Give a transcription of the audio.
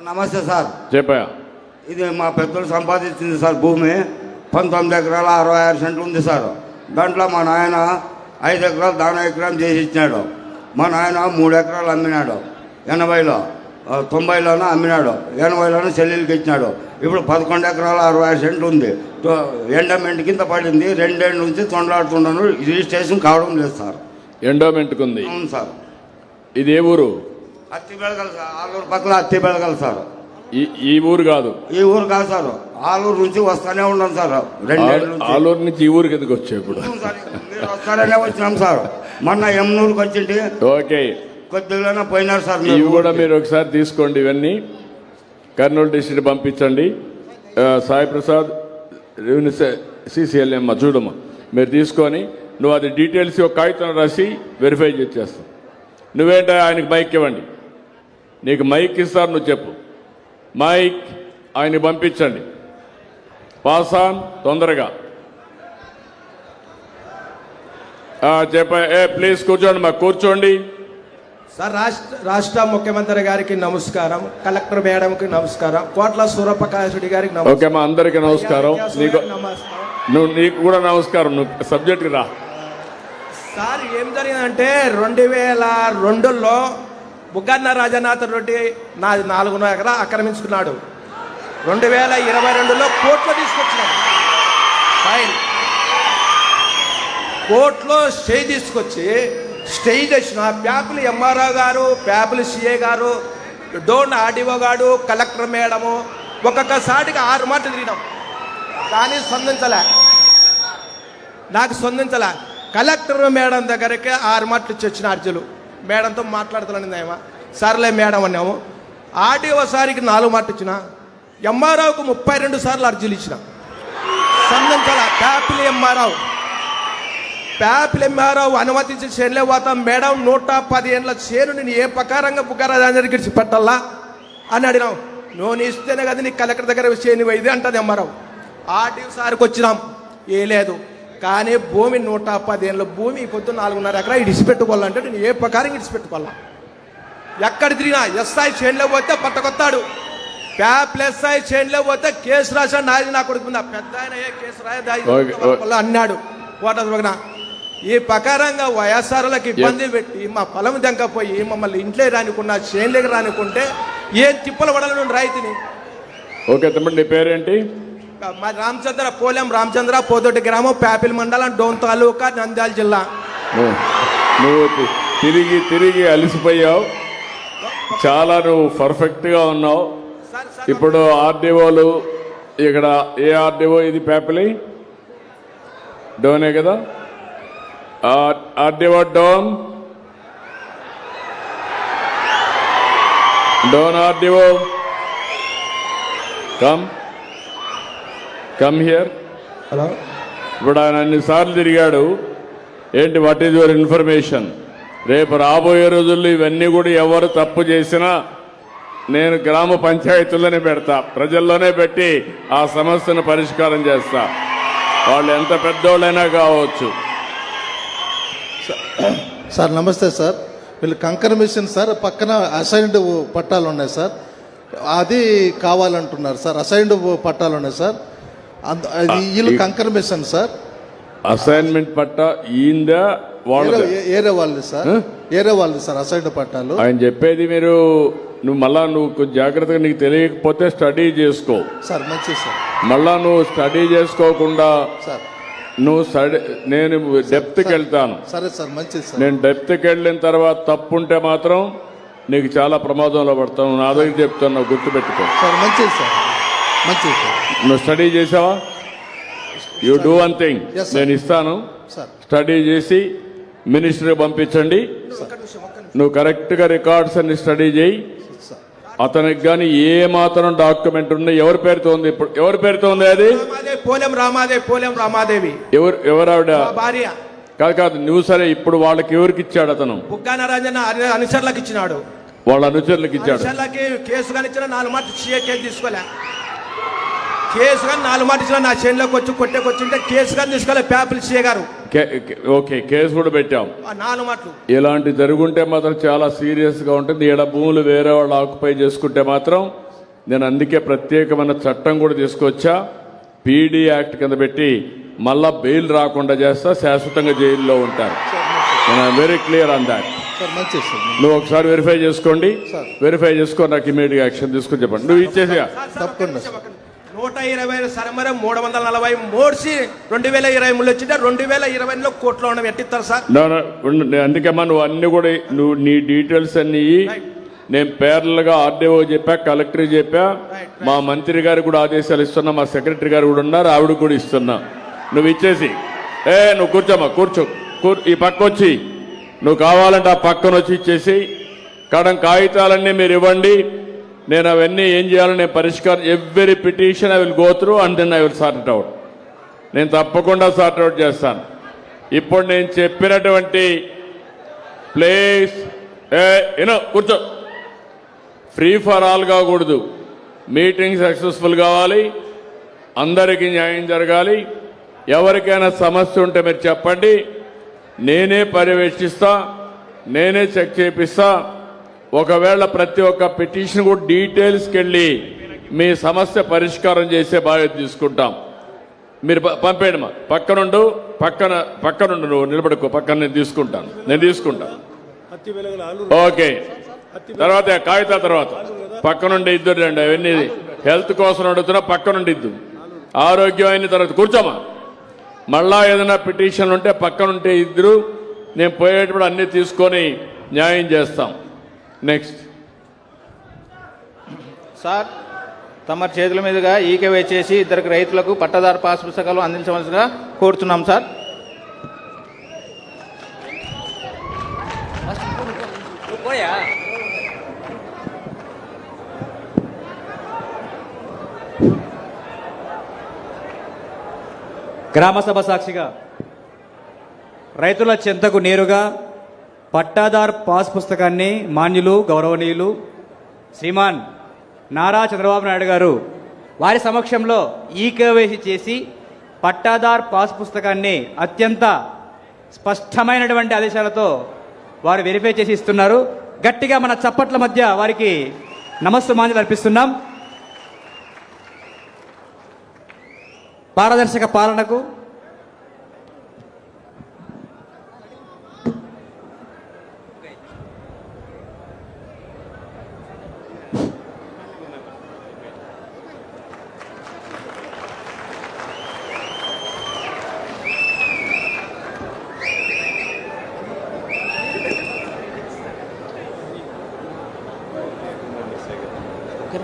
నమస్తే సార్. చెప్పా. ఇది మా పెద్దలు సంపాదించింది సార్. భూమి 19 ఎకరాల 66 సెంట్లు ఉంది సార్. దాంట్లో మా నాయన 5 ఎకరాలు దాన ఎకరం చేసి ఇచ్చినాడు. మా నాయన 3 ఎకరాలు అమ్మినాడు. 80లో 90లోనూ అమ్మినాడు. 80లోనూ చెల్లెలకి ఇచ్చినాడు. ఇప్పుడు 11 ఎకరాల 66 సెంట్లు ఉంది. ఎండోమెంట్ కింద పడింది. 2 ఏళ్ళ నుంచి తొండలాడుతున్నాను. రిజిస్ట్రేషన్ కావడం లేదు సార్. ఎండోమెంట్కి ఉంది. అవును సార్. ఇది ఏ ఊరు? అత్తి బెళగలు సార్. ఆలూరు పక్కన అత్తి బెళగలు సార్. ఈ ఊరు కాదు. ఈ ఊరు కాదు సార్. ఆలూరు నుంచి వస్తానే ఉన్నాం సార్. 2 ఏళ్ళ నుంచి. ఆలూరు నుంచి ఈ ఊరికి ఎందుకు వచ్చాయి ఇప్పుడు? మీరు వస్తారనే వచ్చినాం సార్. మొన్న ఎమ్నూరుకి వచ్చింటి. ఓకే, కొద్దిగానే పోయినారు సార్. ఇవి కూడా మీరు ఒకసారి తీసుకోండి. ఇవన్నీ కర్నూలు డిస్ట్రిక్ట్ పంపించండి. సాయి ప్రసాద్ CCLM చూడమ్మా, మీరు తీసుకొని నువ్వు అది డీటెయిల్స్ ఒక కాగితం రాసి వెరిఫై చేసేస్తావు. నువ్వేంటో ఆయనకి మైక్ ఇవ్వండి. నీకు మైక్ ఇస్తారు, నువ్వు చెప్పు. మైక్ ఆయనకి పంపించండి. పాస్ ఆన్ తొందరగా. చెప్ప ప్లీజ్ కూర్చోండి. మాకు కూర్చోండి సార్. రాష్ట్ర ముఖ్యమంత్రి గారికి నమస్కారం. కలెక్టర్ మేడంకి నమస్కారం. కోట్ల సూరప్రకాశుడి గారికి నమస్కారం. ఓకే మా అందరికీ నమస్కారం. నీకు కూడా నమస్కారం. నువ్వు సబ్జెక్ట్కి రా సార్. ఏం జరిగిందంటే 2002లో బుగ్గన్న రాజనాథ్ రెడ్డి 4 ఎకరా ఆక్రమించుకున్నాడు. 2022లో కోర్టులో తీసుకొచ్చినాడు. ఫైన్ కోర్టులో స్టే తీసుకొచ్చి స్టే చేసిన ప్యాపుల్ MRO గారు, ప్యాపుల్ CA గారు, డోన్ RDO గారు, కలెక్టర్ మేడము ఒక్కొక్కసారిగా 6 మాటలు తిరిగినాం. కానీ నాకు స్పందించలే. కలెక్టర్ మేడం దగ్గరికి 6 మాటలు ఇచ్చి వచ్చిన అర్జీలు. మేడంతో మాట్లాడుతున్నాను ఏమో. సర్లే మేడం అన్నాము. RDO సారికి 4 మాటలు ఇచ్చిన. MROకు 32 సార్లు అర్జీలు ఇచ్చిన. స్పందించాల. ప్యాపిల్ MRO అనుమతించి చేనులే పోతాం మేడం. 110 ఏళ్ళ చేను నేను ఏ ప్రకారంగా బుగ్గరాజానికి పెట్టాలా అని అడిగినాం. నువ్వు ఇస్తేనే కదా నీకు కలెక్టర్ దగ్గర చేను ఇది అంటది MRO. RDO సార్కి వచ్చినాం. ఏ లేదు. కానీ భూమి 110 ఏళ్ళ భూమి పొద్దు 4.5 ఎకరా ఇడిచిపెట్టుకోవాలంటే నేను ఏ ప్రకారం ఇడిచిపెట్టుకోవాలా? ఎక్కడ తిరిగినా SI చేనులో పోతే పట్టకొత్తాడు. ప్యాపిల్ SI చేనులో పోతే కేసు రాశాడు. నాది నా కొడుకు పెద్ద ఆయన ఏ కేసు రాయ అన్నాడు. ఓటర్న ఈ ప్రకారంగా వైఎస్ఆర్లకు ఇబ్బంది పెట్టి మా పొలం దెంకపోయి మమ్మల్ని ఇంట్లో రానికున్నా చేనులోకి రానికుంటే ఏం తిప్పలు పడాలి రైతుని. ఓకే తమ్ముడు, నీ పేరేంటి? మా రామచంద్ర, పోలెం రామచంద్ర, పోదొడ్డి గ్రామం, ప్యాపిల్ మండలం, డోన్ తాలూకా, నంద్యాల జిల్లా. నువ్వు తిరిగి అలసిపోయావు. చాలా నువ్వు పర్ఫెక్ట్గా ఉన్నావు. ఇప్పుడు RDOలు ఇక్కడ ఏ RDO ఇది? ప్యాపిలి డోనే కదా? RDO Dhone RDO come here. Hello. ఇప్పుడు ఆయన అన్నిసార్లు తిరిగాడు. ఏంటి, వాట్ ఈజ్ యువర్ ఇన్ఫర్మేషన్? రేపు రాబోయే రోజుల్లో ఇవన్నీ కూడా ఎవరు తప్పు చేసినా నేను గ్రామ పంచాయతీల్లోనే పెడతా, ప్రజల్లోనే పెట్టి ఆ సమస్యను పరిష్కారం చేస్తా. వాళ్ళు ఎంత పెద్దోళ్ళైనా కావచ్చు. సార్ నమస్తే సార్. వీళ్ళు కంకర్ మిషన్ సార్, పక్కన అసైన్డ్ పట్టాలు ఉన్నాయి సార్. అది కావాలంటున్నారు సార్. అసైన్డ్ పట్టాలు ఉన్నాయి సార్. వీళ్ళు కంకర్ మిషన్ సార్. అసైన్మెంట్ పట్టా ఈందా ఏరే వాళ్ళు సార్? ఏరే వాళ్ళు సార్ అసైన్డ్ పట్టాలు. ఆయన చెప్పేది మీరు నువ్వు కొంచెం జాగ్రత్తగా, నీకు తెలియకపోతే స్టడీ చేసుకో సార్. మంచిది సార్. మళ్ళా నువ్వు స్టడీ చేసుకోకుండా సార్ నేను డెప్త్కి వెళ్తాను. సరే సార్, మంచిది సార్. నేను డెప్త్కి వెళ్ళిన తర్వాత తప్పుంటే మాత్రం నీకు చాలా ప్రమాదంలో పడతాను. నా దగ్గర చెప్తాను, గుర్తుపెట్టుకో సార్. మంచిది సార్, మంచిది సార్. నువ్వు స్టడీ చేసావా? యూ డూ వన్ థింగ్, నేను ఇస్తాను. స్టడీ చేసి మినిస్టర్కి పంపించండి. నువ్వు కరెక్ట్గా రికార్డ్స్ అన్ని స్టడీ చేయి. అతనికి కానీ ఏ మాత్రం డాక్యుమెంట్ ఉంది? ఎవరి పేరుతో ఉంది? ఇప్పుడు ఎవరి పేరుతో ఉంది అది? పోలెం రామాదేవి. ఎవరు ఆవిడ? భార్య. కాదు నువ్వు. సరే, ఇప్పుడు వాళ్ళకి ఎవరికి ఇచ్చాడు అతను? బుగ్గన రాజన్న అనుచరులకు ఇచ్చినాడు. వాళ్ళ అనుచరులకు ఇచ్చాడు. కేసు కానీ ఇచ్చిన 4 మాటలు కేసు తీసుకోలే. కేసు కానీ 4 మాటలు ఇచ్చిన నా చేనులోకి వచ్చి కొట్టేకొచ్చింటే కేసు కానీ తీసుకోలే. ప్యాపిల్ CA గారు ఓకే, కేసు కూడా పెట్టాం. 4 మాటలు ఇలాంటి జరుగుంటే మాత్రం చాలా సీరియస్ గా ఉంటుంది. ఈడ భూములు వేరే వాళ్ళు ఆక్యుపై చేసుకుంటే మాత్రం నేను అందుకే ప్రత్యేకమైన చట్టం కూడా తీసుకొచ్చా. పీడీ యాక్ట్ కింద పెట్టి మళ్ళా బెయిల్ రాకుండా చేస్తా, శాశ్వతంగా జైల్లో ఉంటారు. నేను very clear on that. Sir మంచిది సార్. నువ్వు ఒకసారి వెరిఫై చేసుకోండి, వెరిఫై చేసుకొని నాకు ఇమీడియట్ యాక్షన్ తీసుకుని చెప్పండి. నువ్వు ఇచ్చేసి తప్పకుండా. 120 సరమర 340 మోడ్చి 2023 వచ్చింటే 2020లో కోర్టులో ఉన్న ఎట్టిస్తారు సార్. అందుకమ్మా నువ్వు అన్ని కూడా నువ్వు నీ డీటెయిల్స్ అన్ని నేను పేర్లుగా ఆర్డీఓ చెప్పా, కలెక్టర్ చెప్పా, మా మంత్రి గారికి కూడా ఆదేశాలు ఇస్తున్నా, మా సెక్రటరీ గారు కూడా ఉన్నారు, ఆవిడ కూడా ఇస్తున్నా. నువ్వు ఇచ్చేసి నువ్వు కూర్చోమ్మా, కూర్చో, ఈ పక్క వచ్చి నువ్వు కావాలంటే ఆ పక్కన వచ్చి ఇచ్చేసి కాగితాలన్నీ మీరు ఇవ్వండి. నేను అవన్నీ ఏం చేయాలో నేను పరిష్కారం, every petition I will go through and then I will sort it out. నేను తప్పకుండా సార్ట్ అవుట్ చేస్తాను. ఇప్పుడు నేను చెప్పినటువంటి ప్లేస్ కూర్చో, ఫ్రీ ఫర్ ఆల్ కాకూడదు. మీటింగ్ సక్సెస్ఫుల్ కావాలి, అందరికీ న్యాయం జరగాలి. ఎవరికైనా సమస్య ఉంటే మీరు చెప్పండి, నేనే పర్యవేక్షిస్తా, నేనే చెక్ చేపిస్తా. ఒకవేళ ప్రతి ఒక్క పిటిషన్ కూడా డీటెయిల్స్కి వెళ్ళి మీ సమస్య పరిష్కారం చేసే బాధ్యత తీసుకుంటాం. మీరు పంపేయండి. మా పక్కనుండు, నువ్వు నిలబడుకో, పక్కన నేను తీసుకుంటాను. ఓకే, తర్వాత కాగితాల తర్వాత పక్కనుండి ఇద్దరు రండి. అవన్నీ హెల్త్ కోసం అడుగుతున్నా, పక్కనుండి ఇద్దరు. ఆరోగ్యం అయిన తర్వాత కూర్చోమా. మళ్ళా ఏదైనా పిటిషన్లు ఉంటే పక్కనుంటే ఇద్దరు, నేను పోయేటప్పుడు అన్ని తీసుకొని న్యాయం చేస్తాం. నెక్స్ట్ సార్, తమ చేతుల మీదుగా ఈకేవై చేసి ఇద్దరికి రైతులకు పట్టాదారు పాస్ పుస్తకాలు అందించవలసిగా కోరుతున్నాం సార్. గ్రామసభ సాక్షిగా రైతుల చెంతకు నేరుగా పట్టాదార్ పాస్ పుస్తకాన్ని మాన్యులు గౌరవనీయులు శ్రీమాన్ నారా చంద్రబాబు నాయుడు గారు వారి సమక్షంలో ఈకేవైసీ చేసి పట్టాదార్ పాస్ పుస్తకాన్ని అత్యంత స్పష్టమైనటువంటి ఆదేశాలతో వారు వెరిఫై చేసి ఇస్తున్నారు. గట్టిగా మన చప్పట్ల మధ్య వారికి నమస్సుమాంజలు అర్పిస్తున్నాం. పారదర్శక పాలనకు ఓకే